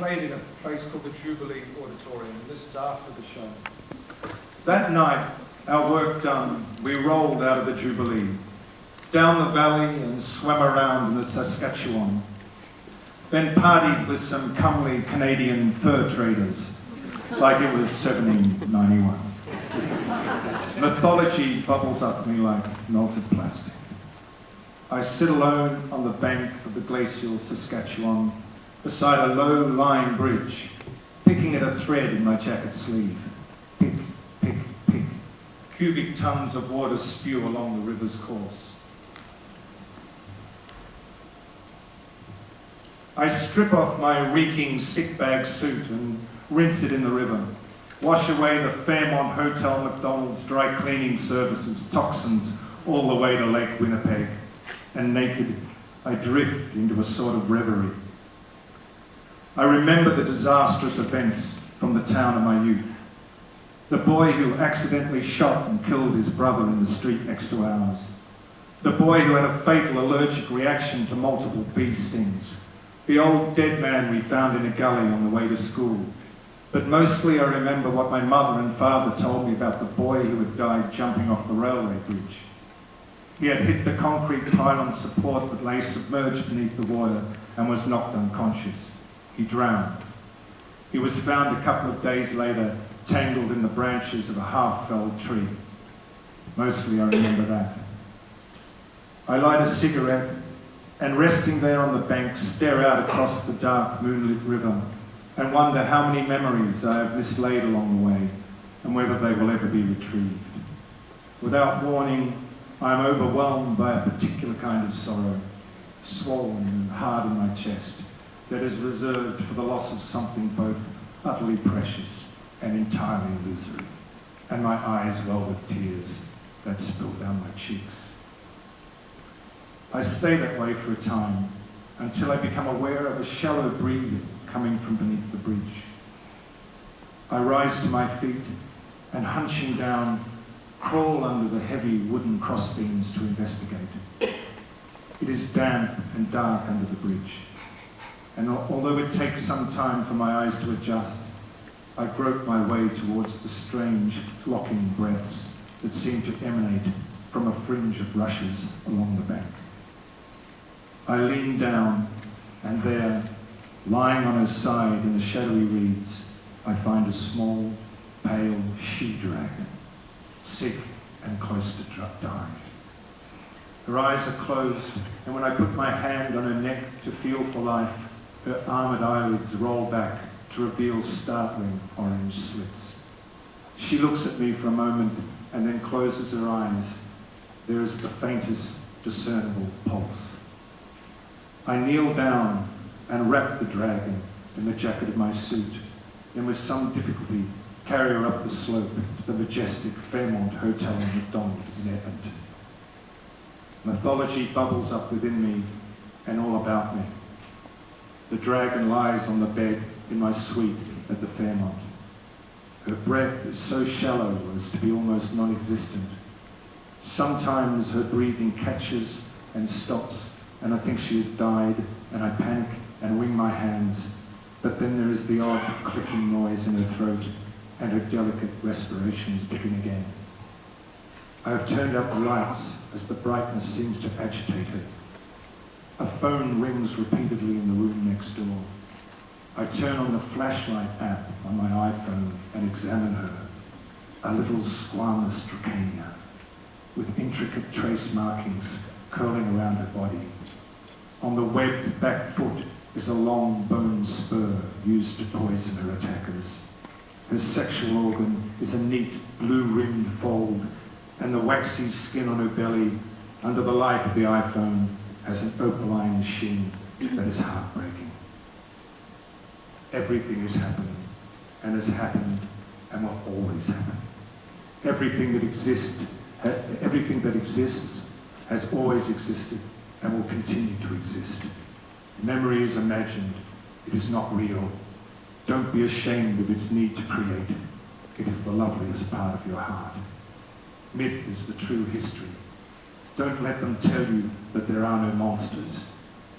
played in a place called the Jubilee Auditorium, and this is after the show. That night, our work done, we rolled out of the Jubilee, down the valley and swam around in the Saskatchewan, then partied with some comely Canadian fur traders, like it was 1791. Mythology bubbles up me like melted plastic. I sit alone on the bank of the glacial Saskatchewan, beside a low-lying bridge, picking at a thread in my jacket sleeve. Pick, pick, pick. Cubic tons of water spew along the river's course. I strip off my reeking sick bag suit and rinse it in the river. Wash away the Fairmont Hotel McDonald's dry cleaning services toxins all the way to Lake Winnipeg. And naked, I drift into a sort of reverie. I remember the disastrous events from the town of my youth. The boy who accidentally shot and killed his brother in the street next to ours. The boy who had a fatal allergic reaction to multiple bee stings. The old dead man we found in a gully on the way to school. But mostly I remember what my mother and father told me about the boy who had died jumping off the railway bridge. He had hit the concrete pylon support that lay submerged beneath the water and was knocked unconscious. He drowned. He was found a couple of days later, tangled in the branches of a half-felled tree. Mostly I remember that. I light a cigarette and, resting there on the bank, stare out across the dark moonlit river and wonder how many memories I have mislaid along the way and whether they will ever be retrieved. Without warning, I am overwhelmed by a particular kind of sorrow, swollen and hard in my chest, that is reserved for the loss of something both utterly precious and entirely illusory, and my eyes well with tears that spill down my cheeks. I stay that way for a time until I become aware of a shallow breathing coming from beneath the bridge. I rise to my feet and, hunching down, crawl under the heavy wooden crossbeams to investigate. It is damp and dark under the bridge, and although it takes some time for my eyes to adjust, I grope my way towards the strange, locking breaths that seem to emanate from a fringe of rushes along the bank. I lean down, and there, lying on her side in the shadowy reeds, I find a small, pale she-dragon, sick and close to dying. Her eyes are closed, and when I put my hand on her neck to feel for life, her armored eyelids roll back to reveal startling orange slits. She looks at me for a moment and then closes her eyes. There is the faintest discernible pulse. I kneel down and wrap the dragon in the jacket of my suit, and with some difficulty carry her up the slope to the majestic Fairmont Hotel and McDonald in Edmonton. Mythology bubbles up within me and all about me. The dragon lies on the bed in my suite at the Fairmont. Her breath is so shallow as to be almost non-existent. Sometimes her breathing catches and stops, and I think she has died, and I panic and wring my hands, but then there is the odd clicking noise in her throat, and her delicate respirations begin again. I have turned up the lights as the brightness seems to agitate her. A phone rings repeatedly in the room next door. I turn on the flashlight app on my iPhone and examine her, a little squamous Dracania, with intricate trace markings curling around her body. On the webbed back foot is a long bone spur used to poison her attackers. Her sexual organ is a neat blue-rimmed fold, and the waxy skin on her belly, under the light of the iPhone, has an opaline sheen that is heartbreaking. Everything is happening, and has happened, and will always happen. Everything that exists has always existed, and will continue to exist. Memory is imagined, it is not real. Don't be ashamed of its need to create. It is the loveliest part of your heart. Myth is the true history. Don't let them tell you that there are no monsters.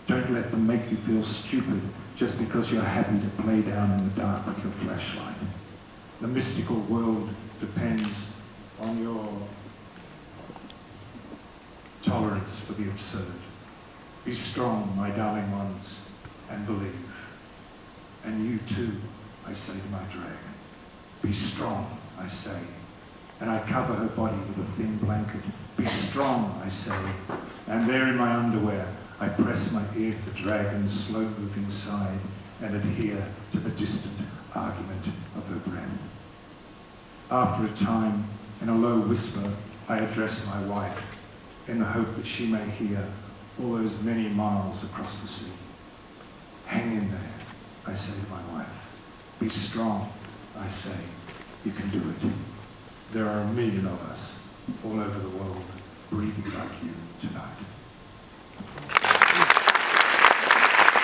Don't let them make you feel stupid just because you're happy to play down in the dark with your flashlight. The mystical world depends on your tolerance for the absurd. Be strong, my darling ones, and believe. And you too, I say to my dragon. Be strong, I say. And I cover her body with a thin blanket. Be strong, I say. And there in my underwear, I press my ear to the dragon's slow-moving side and adhere to the distant argument of her breath. After a time, in a low whisper, I address my wife in the hope that she may hear all those many miles across the sea. Hang in there, I say to my wife. Be strong, I say. You can do it. There are 1 million of us all over the world breathing like you tonight.